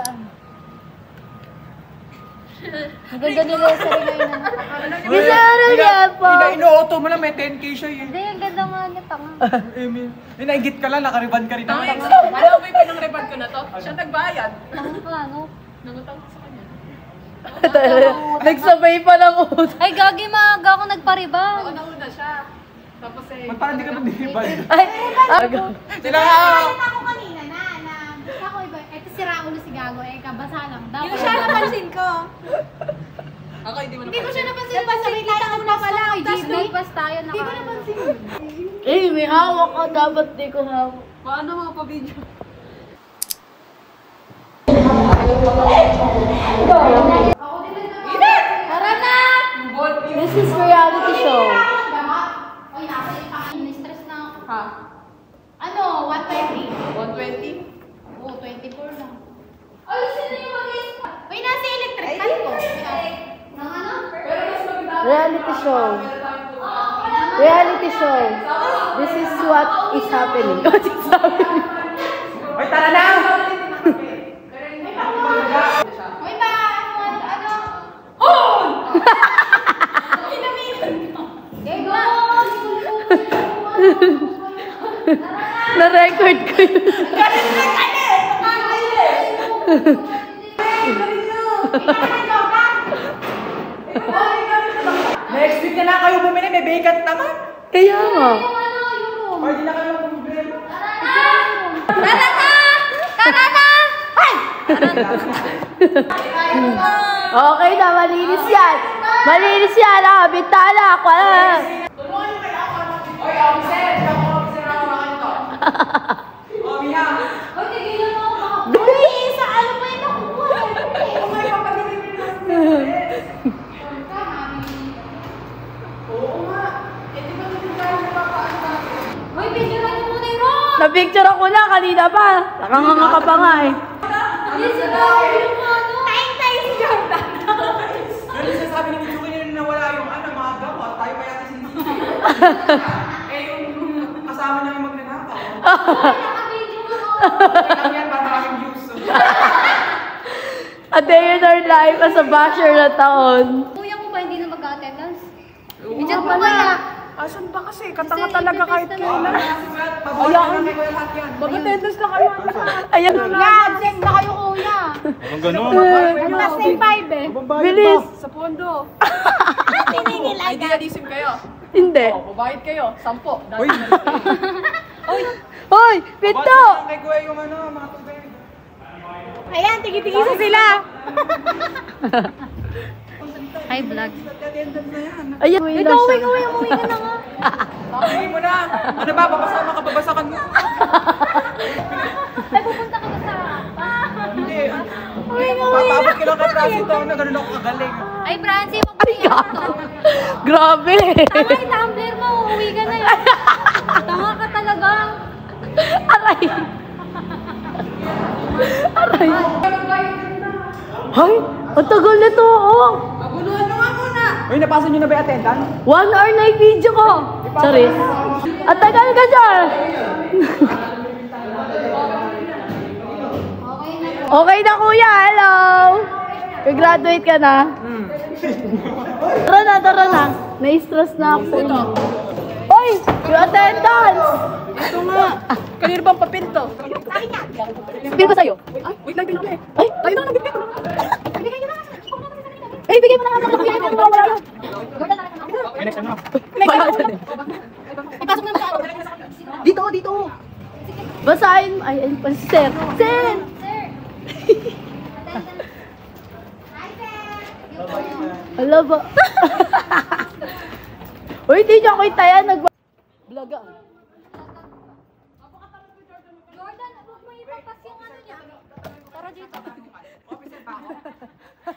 Saan? Ang ganda nila sa rin ngayon. Bisa rin yan po. Ino-auto mo lang, may 10k siya yun. Hindi, ang ganda nga niya, tanga. Naigit ka lang, nakariban ka rin. Alam mo yung pinang-reban ko na to? Siya nagbayad. Tanga pa, no? Nangutang ko sa kanya. Nagsabay pa lang utang. Ay, gagi, maaga ako nagpariba. Oo, nauna siya. Tapos eh... Ba't parang di ka nandiriban? Ay, Sila nga! Ako kanina na gusto ko iba. Ito si Raulo si Gago, kabasa lang daw. Hindi siya napansin ko. Ako hindi mo Hindi ko napansin. siya napansin. Napansin tayo ako na pala. Tapos nagpas tayo, Hindi ko napansin. eh, may hawak ka. Dapat di ko hawak. Paano mga pa-video? Tara na! This is reality show. Oy, nasa yung pangalan. Na-stress na ako. Ha? Ano? 120? 120? Oo, 24 lang. Ay, sino yung mag-i-spot? Uy, nasa electric fan ko. Nang ano? Reality show. Reality show. This is what is happening. What is happening? Ay, tara na! Uy, ba? Ano? Na-record ko yun. Next week na lang kayo bumili, may vacant naman. Kaya nga. Ay, di na kayo problema. Tara na! Tara na! Ay! Okay na, malinis yan. Malinis yan. Ah, bintana. Oy, officer! Officer ako makanto. Oh, Mia! Uy, sa ano pa yung nakukuha? Oh my God, pag-deliver na Oo nga. Eh, di ba hindi tayo napapaano? Uy, picture niyo muna yung Ron! Na-picture ako na kanina pa. Nakanganga ka pa nga eh. Yes, yung ano? Tayo si Jordan. Yun yung sinasabi ni Mitsuki na nawala yung mga gamot. Tayo pa yata si eh, yung kasama niya yung magnanakaw. Naka-video ko. Kaya yan, para maraming views. A day in our life as a basher na taon. Kuya mo ba hindi na mag-attendance? Video ko kaya. Asan ba kasi? Katanga talaga kahit kailan. Ayan, hindi ko lahat yan. Mag-attendance na kayo. Ayan. Absent na kayo, kuya. Ang ganun. Mas na 5 eh. Bilis. Sa pondo. Tinigil Ay, di alisim kayo. Hindi. Babayad kayo. 10. Uy! Hoy, pinto! Kay Kuya yung mga tubig. Ayan, tigi-tigisa sila. Hi, vlog. Attendance na yan. Ayan. Ikaw, umuwi ka na nga. Uwi mo na. Ano ba? Papasama ka, babasakan mo. Ay, pupunta ka ba sa... Hindi. Papaabot ka lang kay Prasito na ganun ako kagaling. Ay, Francie, mag-uwi ka na. Grabe. Tama yung tumbler mo, uuwi ka na yun. Tama ka talaga. Aray. Aray. Hay, ang tagal na to, oh. Maguluhan mo nga muna. Uy, napasa nyo na ba yung attendance? 1 hour na yung video ko. Sorry. Ang tagal ka dyan. Okay na kuya, hello. Graduate ka na? Tara na. Na-stress na ako. Hoy, yung attendance. Ito nga. Kanino bang papel to? Spin ko sa'yo. Ay, wait lang din ako eh. Ay, Tayo na, nagbibigay ko. ay, bigay mo na nga. Bigay mo na nga. Ay, next ano? Ipasok na sa ano. Dito. Basahin. Ay, sir. Sir. Hala ba? Uy, di niyo ako itayan. Vlog ah. Jordan, huwag mo ipapas yung ano niya. Tara dito. Officer ba ako?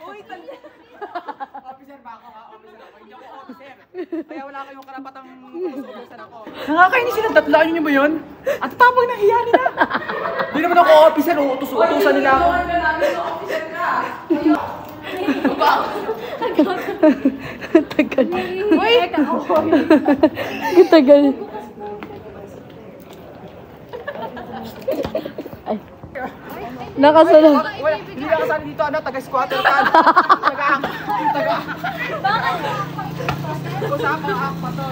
Uy, officer ba ako ha? Officer ako. Hindi ako officer. Kaya wala kayong karapatang tutususan ako. Nakakainis sila. Tatlaan niyo ba yun? At tapang nahiya nila. Hindi naman ako officer. Utusan nila ako. Tagal. Uy! Tagal. Ay. Nakasunod. Wala, hindi ka kasali dito, ano, taga-squatter ka. Usapa pa to.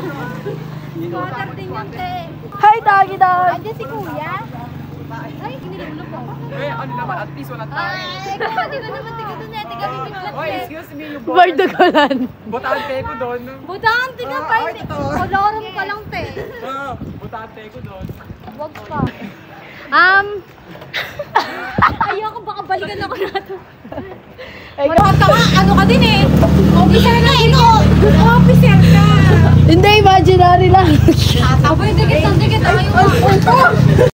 Squatter din yung te. Hi, doggy dog! Andiyan si kuya. Ay, hinilulog ako. Eh, ano naman, at least walang tayo. Ay, di ba naman tiga doon eh, tiga bibiglat Oy, eh. excuse me, yung Bardagolan. botante ko doon. Butante ka pa, Ay, totoo. kolorum ka lang te. Botante ko doon. Wag pa. Ayoko, baka balikan ako nato. Marunong ka nga, ano ka din eh. Officer na eh, no? Officer ka. Hindi, imaginary lang. Apoy, dikit, dikit. Ayaw.